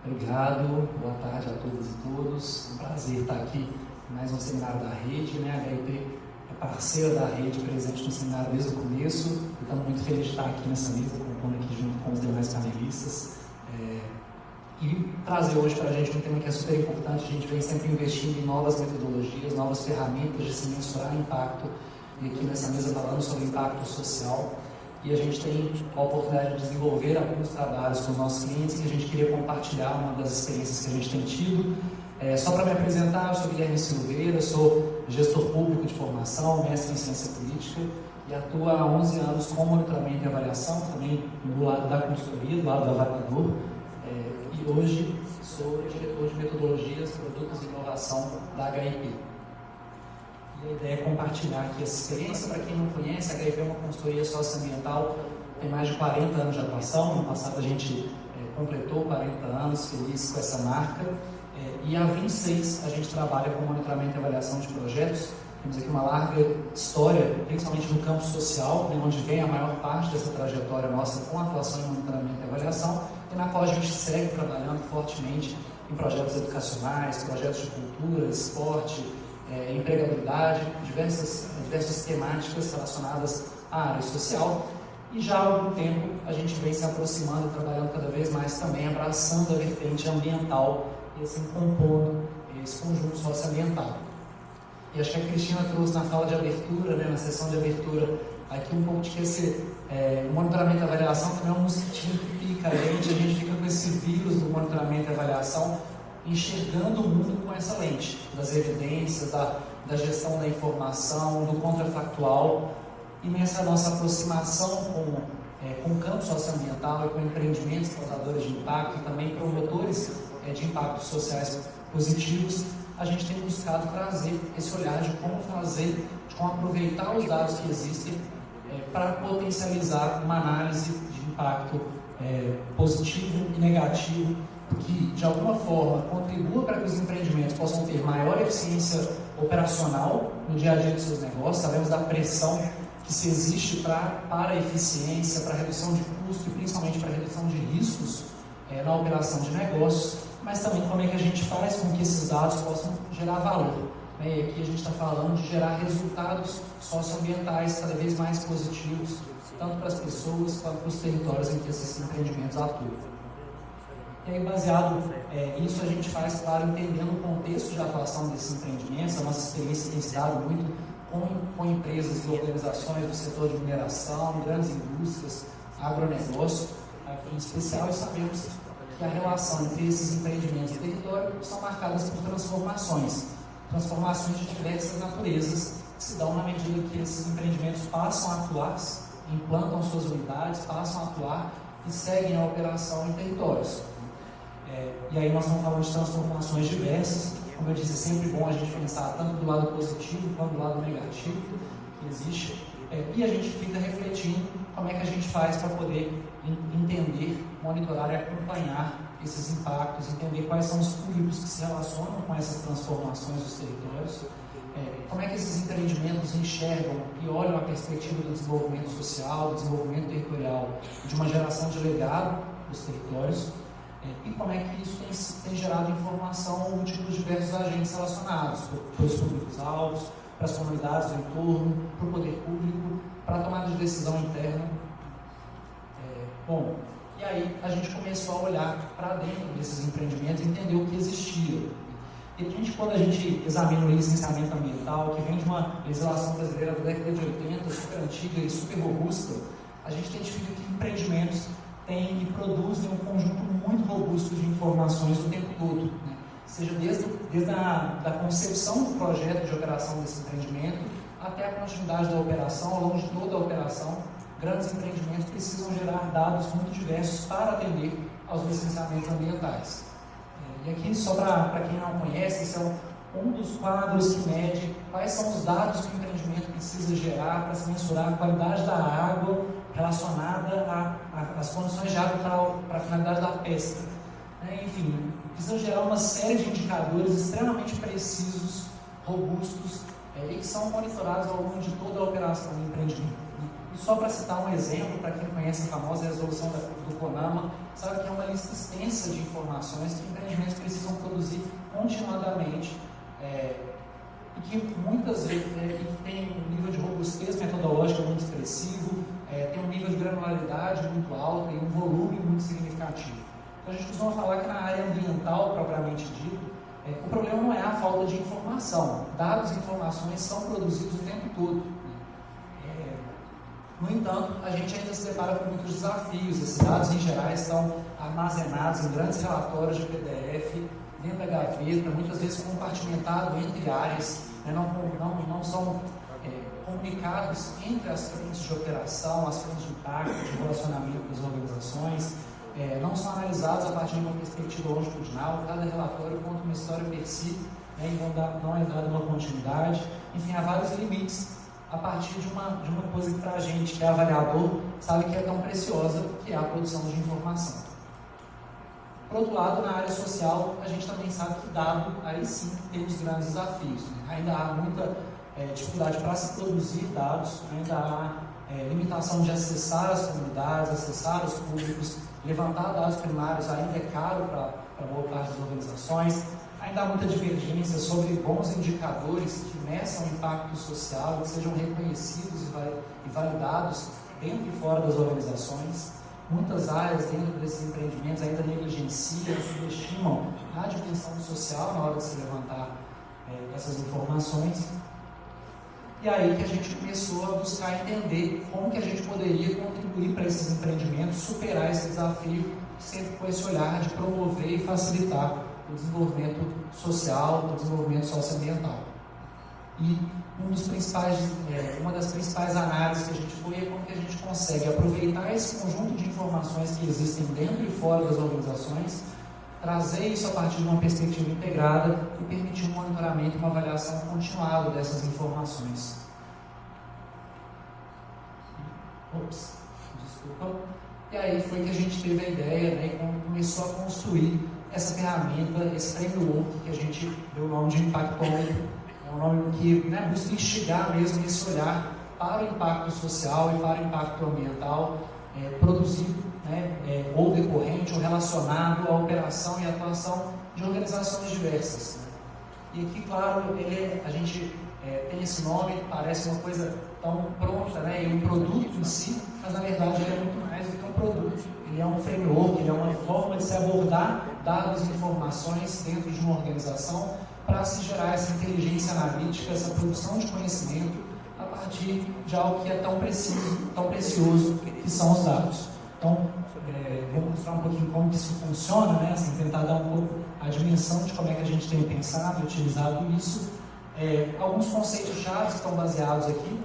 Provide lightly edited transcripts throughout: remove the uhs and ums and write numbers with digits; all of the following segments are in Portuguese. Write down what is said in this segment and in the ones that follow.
Obrigado, boa tarde a todas e todos. Um prazer estar aqui em mais um seminário da rede, né? A HIP é parceira da rede, presente no seminário desde o começo. E estamos muito felizes de estar aqui nessa mesa, compondo aqui junto com os demais panelistas. E trazer hoje para a gente um tema que é super importante. A gente vem sempre investindo em novas metodologias, novas ferramentas de se mensurar impacto. E aqui nessa mesa falando sobre impacto social. E a gente tem a oportunidade de desenvolver alguns trabalhos com os nossos clientes que a gente queria compartilhar uma das experiências que a gente tem tido. Só para me apresentar, eu sou Guilherme Silveira, sou gestor público de formação, mestre em ciência política e atuo há 11 anos com monitoramento e avaliação, também do lado da consultoria, do lado do avaliador. E hoje sou diretor de metodologias, produtos e inovação da HIP. E a ideia é compartilhar aqui essa experiência. Para quem não conhece, a HIP é uma consultoria socioambiental, tem mais de 40 anos de atuação. No passado a gente completou 40 anos, feliz com essa marca. E há 26 a gente trabalha com monitoramento e avaliação de projetos. Temos aqui uma larga história, principalmente no campo social, onde vem a maior parte dessa trajetória nossa com atuação em monitoramento e avaliação, e na qual a gente segue trabalhando fortemente em projetos educacionais, projetos de cultura, esporte, empregabilidade, diversas temáticas relacionadas à área social. E já há algum tempo a gente vem se aproximando, trabalhando cada vez mais também, abraçando a vertente ambiental e assim compondo esse conjunto socioambiental. E acho que a Cristina trouxe na fala de abertura, na sessão de abertura, aqui um pouco de que esse monitoramento e avaliação também é um mosquitinho que pica a gente fica com esse vírus do monitoramento e avaliação, enxergando o mundo com essa lente, das evidências, da gestão da informação, do contrafactual, e nessa nossa aproximação com o campo socioambiental e com empreendimentos causadores de impacto e também promotores de impactos sociais positivos, a gente tem buscado trazer esse olhar de como fazer, de como aproveitar os dados que existem para potencializar uma análise de impacto positivo e negativo, que de alguma forma contribua para que os empreendimentos possam ter maior eficiência operacional no dia a dia de seus negócios. Sabemos da pressão que se existe para a eficiência, para a redução de custo e principalmente para a redução de riscos na operação de negócios, mas também como é que a gente faz com que esses dados possam gerar valor. E aqui a gente está falando de gerar resultados socioambientais cada vez mais positivos, tanto para as pessoas quanto para os territórios em que esses empreendimentos atuam. E aí, baseado nisso, a gente faz, claro, entendendo o contexto de atuação desses empreendimentos. A nossa experiência tem se dado muito com empresas e organizações do setor de mineração, grandes indústrias, agronegócio, aqui em especial, e sabemos que a relação entre esses empreendimentos e território são marcadas por transformações de diversas naturezas, que se dão na medida que esses empreendimentos passam a atuar, implantam suas unidades, passam a atuar e seguem a operação em territórios. E aí nós estamos falando de transformações diversas. Como eu disse, é sempre bom a gente pensar tanto do lado positivo quanto do lado negativo que existe. E a gente fica refletindo como é que a gente faz para poder entender, monitorar e acompanhar esses impactos, entender quais são os públicos que se relacionam com essas transformações dos territórios, como é que esses empreendimentos enxergam e olham a perspectiva do desenvolvimento social, do desenvolvimento territorial, de uma geração de legado dos territórios, e como é que isso tem gerado informação útil para os diversos agentes relacionados, para os públicos-alvos, para as comunidades do entorno, para o poder público, para a tomada de decisão interna. E aí a gente começou a olhar para dentro desses empreendimentos e entender o que existia. E quando a gente examina o licenciamento ambiental, que vem de uma legislação brasileira da década de 80, super antiga e super robusta, a gente identifica que empreendimentos têm e produzem um conjunto muito robusto de informações o tempo todo, seja desde a concepção do projeto de operação desse empreendimento até a continuidade da operação. Ao longo de toda a operação, grandes empreendimentos precisam gerar dados muito diversos para atender aos licenciamentos ambientais. E aqui, só para quem não conhece, esse é um dos quadros que mede quais são os dados que o empreendimento precisa gerar para se mensurar a qualidade da água relacionada às condições de água para a finalidade da pesca. Enfim, precisa gerar uma série de indicadores extremamente precisos, robustos, e que são monitorados ao longo de toda a operação do empreendimento. E só para citar um exemplo, para quem conhece a famosa resolução do CONAMA, sabe que é uma lista extensa de informações que empreendimentos precisam produzir continuadamente, e que muitas vezes tem um nível de robustez metodológica muito expressivo, tem um nível de granularidade muito alto e um volume muito significativo. Então a gente costuma falar que na área ambiental, propriamente dito, o problema não é a falta de informação. Dados e informações são produzidos o tempo todo. No entanto, a gente ainda se depara com muitos desafios. Esses dados, em geral, estão armazenados em grandes relatórios de PDF, dentro da gaveta, muitas vezes compartimentados entre áreas, não são comunicados entre as frentes de operação, as frentes de impacto, de relacionamento das organizações, não são analisados a partir de uma perspectiva longitudinal. Cada relatório conta uma história per si, não é dada uma continuidade. Enfim, há vários limites a partir de uma coisa que, para a gente que é avaliador, sabe que é tão preciosa, que é a produção de informação. Por outro lado, na área social, a gente também sabe que dado, aí sim temos grandes desafios. Ainda há muita dificuldade para se produzir dados, ainda há limitação de acessar as comunidades, acessar os públicos, levantar dados primários ainda é caro para boa parte das organizações. Ainda há muita divergência sobre bons indicadores que meçam o impacto social, que sejam reconhecidos e validados dentro e fora das organizações. Muitas áreas dentro desses empreendimentos ainda negligenciam, subestimam a dimensão social na hora de se levantar essas informações. E aí que a gente começou a buscar entender como que a gente poderia contribuir para esses empreendimentos, superar esse desafio, sempre com esse olhar de promover e facilitar o desenvolvimento social, o desenvolvimento socioambiental. E uma das principais análises que a gente foi é como que a gente consegue aproveitar esse conjunto de informações que existem dentro e fora das organizações, trazer isso a partir de uma perspectiva integrada e permitir um monitoramento e uma avaliação continuada dessas informações. E aí foi que a gente teve a ideia, e começou a construir essa ferramenta, esse framework que a gente deu o nome de impactômetro. É um nome que busca instigar mesmo esse olhar para o impacto social e para o impacto ambiental produzido, ou decorrente ou relacionado à operação e atuação de organizações diversas. E aqui, claro, a gente tem esse nome, parece uma coisa tão pronta, e um produto em si, mas na verdade ele é muito mais do que um produto. Ele é um framework, ele é uma forma de se abordar dados e informações dentro de uma organização para se gerar essa inteligência analítica, essa produção de conhecimento a partir de algo que é tão precioso, que são os dados. Então, vou mostrar um pouquinho como que isso funciona, tentar dar um pouco a dimensão de como é que a gente tem pensado e utilizado isso. Alguns conceitos-chave estão baseados aqui,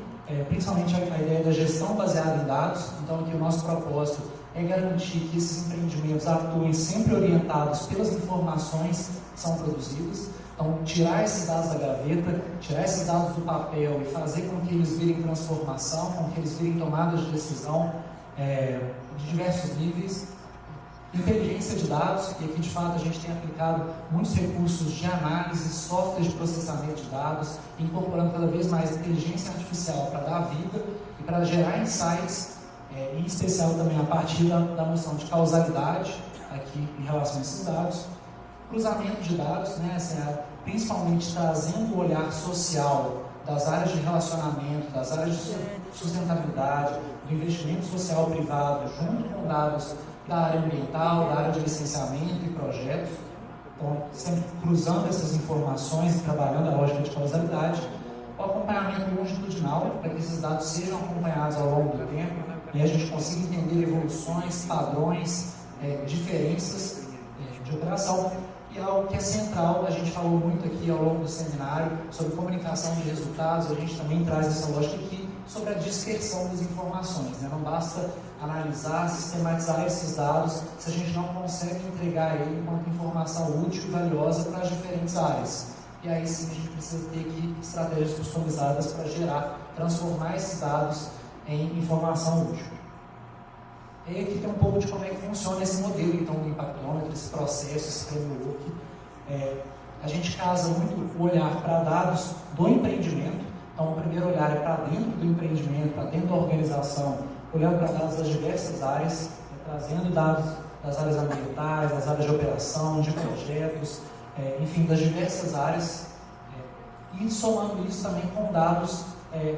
principalmente a ideia da gestão baseada em dados. Então, aqui o nosso propósito é garantir que esses empreendimentos atuem sempre orientados pelas informações que são produzidas. Então, tirar esses dados da gaveta, tirar esses dados do papel e fazer com que eles virem transformação, com que eles virem tomadas de decisão de diversos níveis. Inteligência de dados, e aqui de fato a gente tem aplicado muitos recursos de análise, softwares de processamento de dados, incorporando cada vez mais inteligência artificial para dar vida e para gerar insights, em especial também a partir da noção de causalidade aqui em relação a esses dados. Cruzamento de dados, principalmente trazendo o olhar social das áreas de relacionamento, das áreas de sustentabilidade, do investimento social privado, junto com dados da área ambiental, da área de licenciamento e projetos. Então, sempre cruzando essas informações e trabalhando a lógica de causalidade. O acompanhamento longitudinal, para que esses dados sejam acompanhados ao longo do tempo, e a gente consiga entender evoluções, padrões, diferenças de operação. E algo que é central, a gente falou muito aqui ao longo do seminário sobre comunicação de resultados, a gente também traz essa lógica aqui sobre a dispersão das informações. Não basta analisar, sistematizar esses dados se a gente não consegue entregar ele enquanto informação útil e valiosa para as diferentes áreas. E aí sim a gente precisa ter aqui estratégias customizadas para transformar esses dados em informação útil. E aqui tem um pouco de como é que funciona esse modelo, então, do impactômetro, esse processo, esse framework. A gente casa muito o olhar para dados do empreendimento. Então, o primeiro olhar é para dentro do empreendimento, para dentro da organização, olhando para dados das diversas áreas, trazendo dados das áreas ambientais, das áreas de operação, de projetos, enfim, das diversas áreas, e somando isso também com dados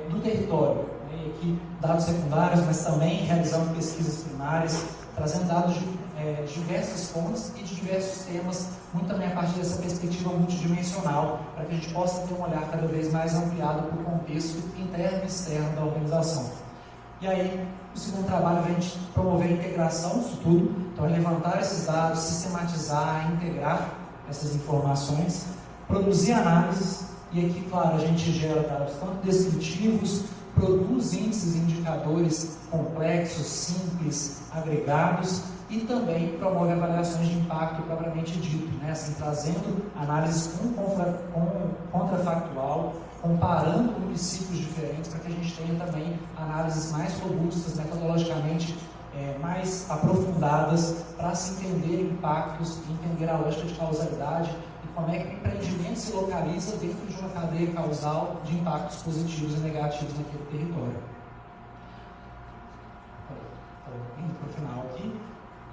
do território, né? Aqui dados secundários, mas também realizando pesquisas primárias, trazendo dados de diversas fontes e de diversos temas, muito também a partir dessa perspectiva multidimensional, para que a gente possa ter um olhar cada vez mais ampliado para o contexto interno e externo da organização. E aí, o segundo trabalho vem de promover a integração disso tudo, então é levantar esses dados, sistematizar, integrar essas informações, produzir análises, e aqui, claro, a gente gera dados tanto descritivos, produz índices e indicadores complexos, simples, agregados, e também promove avaliações de impacto propriamente dito, né? Assim, trazendo análises contrafactual, comparando municípios diferentes, para que a gente tenha também análises mais robustas, metodologicamente mais aprofundadas, para se entender impactos, entender a lógica de causalidade e como é que o empreendimento se localiza dentro de uma cadeia causal de impactos positivos e negativos naquele território. Indo para o final aqui.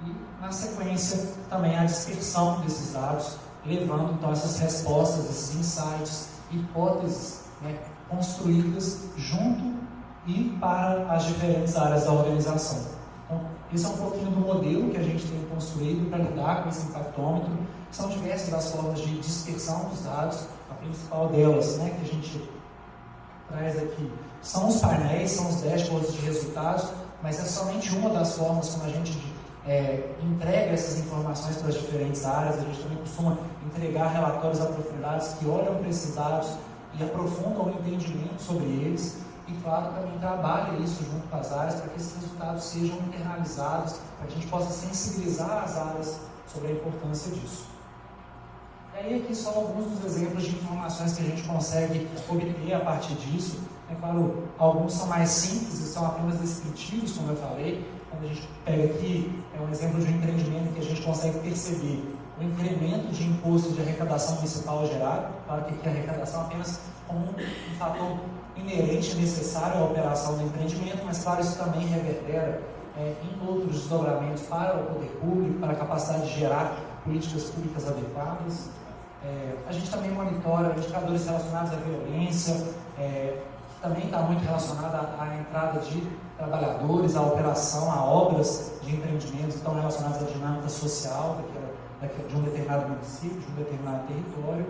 E, na sequência, também a dispersão desses dados, levando então essas respostas, esses insights, hipóteses, né, construídas junto e para as diferentes áreas da organização. Então, esse é um pouquinho do modelo que a gente tem construído para lidar com esse impactômetro. São diversas as formas de dispersão dos dados, a principal delas, né, que a gente traz aqui, são os painéis, são os dashboards de resultados, mas é somente uma das formas como a gente entrega essas informações para as diferentes áreas. A gente também costuma entregar relatórios aprofundados que olham para esses dados e aprofundam o entendimento sobre eles, e claro, também trabalha isso junto com as áreas para que esses resultados sejam internalizados, para que a gente possa sensibilizar as áreas sobre a importância disso. E aí aqui só alguns dos exemplos de informações que a gente consegue obter a partir disso. É claro, alguns são mais simples e são apenas descritivos, como eu falei. Quando a gente pega aqui, é um exemplo de um empreendimento que a gente consegue perceber o incremento de imposto de arrecadação municipal gerado. Claro que aqui a arrecadação apenas como um fator inerente e necessário à operação do empreendimento, mas claro, isso também reverbera em outros desdobramentos para o poder público, para a capacidade de gerar políticas públicas adequadas. A gente também monitora indicadores relacionados à violência, que também está muito relacionada à entrada de trabalhadores, à operação, a obras de empreendimentos que estão relacionados à dinâmica social de um determinado município, de um determinado território.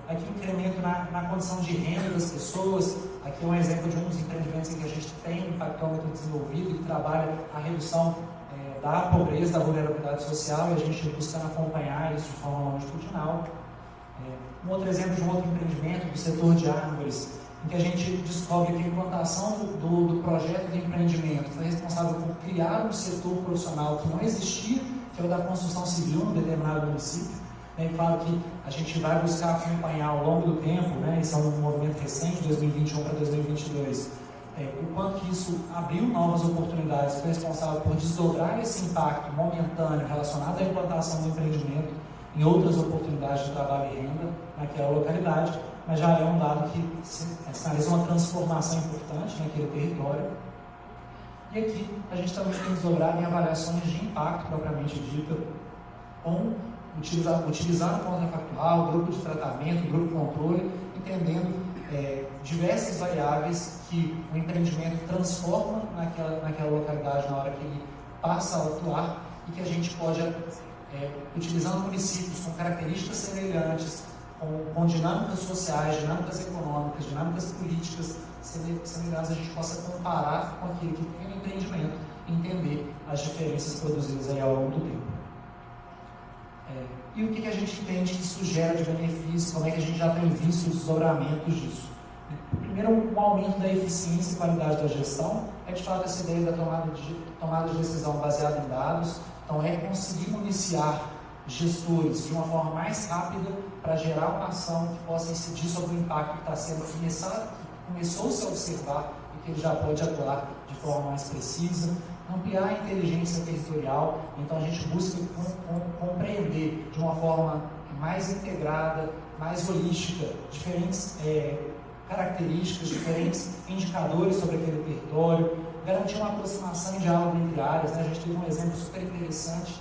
Aqui o incremento na condição de renda das pessoas. Aqui é um exemplo de um dos empreendimentos em que a gente tem um impactômetro desenvolvido e que trabalha a redução da pobreza, da vulnerabilidade social, e a gente buscando acompanhar isso de forma longitudinal. Um outro exemplo de um outro empreendimento do setor de árvores, em que a gente descobre que a implantação do projeto de empreendimento foi responsável por criar um setor profissional que não existia, que é o da construção civil no determinado município. É claro que a gente vai buscar acompanhar ao longo do tempo, né, isso é um movimento recente, de 2021 para 2022, o quanto que isso abriu novas oportunidades, foi responsável por desdobrar esse impacto momentâneo relacionado à implantação do empreendimento em outras oportunidades de trabalho e renda naquela localidade, mas já é um dado que sinaliza uma transformação importante naquele território. E aqui a gente também tem desdobrado em avaliações de impacto propriamente dita, utilizando o contrafactual, grupo de tratamento, grupo de controle, entendendo diversas variáveis que o empreendimento transforma naquela localidade na hora que ele passa a atuar, e que a gente pode, utilizando municípios com características semelhantes, com dinâmicas sociais, dinâmicas econômicas, dinâmicas políticas semelhantes, a gente possa comparar com aquilo que tem no empreendimento e entender as diferenças produzidas aí ao longo do tempo. E o que a gente entende que isso gera de benefícios, como é que a gente já tem visto os desdobramentos disso? Primeiro, um aumento da eficiência e qualidade da gestão, de fato essa ideia da tomada de decisão baseada em dados. Então conseguir municiar gestores de uma forma mais rápida para gerar uma ação que possa incidir sobre o impacto que está sendo começou-se a observar e que ele já pode atuar de forma mais precisa. Ampliar a inteligência territorial, então a gente busca compreender de uma forma mais integrada, mais holística, diferentes características, diferentes indicadores sobre aquele território, garantir uma aproximação e diálogo entre áreas, né? A gente teve um exemplo super interessante,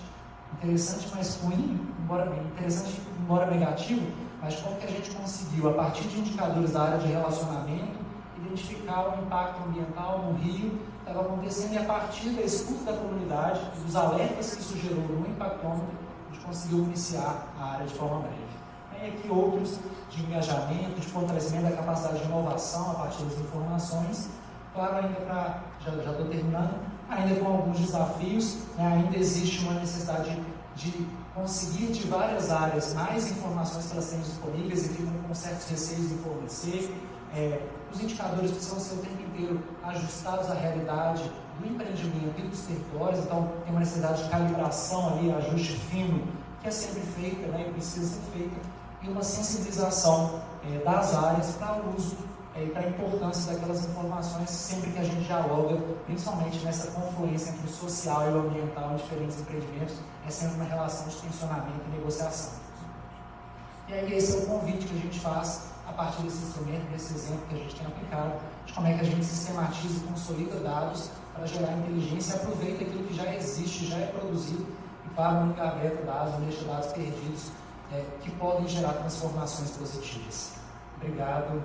mas ruim, embora negativo, mas como que a gente conseguiu, a partir de indicadores da área de relacionamento, identificar o impacto ambiental no rio que estava acontecendo, e a partir da escuta da comunidade, dos alertas que isso gerou no impactômetro, a gente conseguiu iniciar a área de forma breve. E aqui outros de engajamento, de fortalecimento da capacidade de inovação a partir das informações. Claro, ainda já estou terminando, ainda com alguns desafios, né? Ainda existe uma necessidade de conseguir de várias áreas mais informações para serem disponíveis e ficam com certos receios de fornecer. Os indicadores precisam ser o tempo inteiro ajustados à realidade do empreendimento e dos territórios, então tem uma necessidade de calibração ali, ajuste fino, que é sempre feita, né, e precisa ser feita, e uma sensibilização das áreas para o uso e para a importância daquelas informações sempre que a gente dialoga, principalmente nessa confluência entre o social e o ambiental em diferentes empreendimentos, é sempre uma relação de tensionamento e negociação. E aí esse é o convite que a gente faz a partir desse instrumento, desse exemplo que a gente tem aplicado, de como é que a gente sistematiza e consolida dados para gerar inteligência e aproveita aquilo que já existe, já é produzido, e claro, não engaveta dados, não deixa dados perdidos, que podem gerar transformações positivas. Obrigado.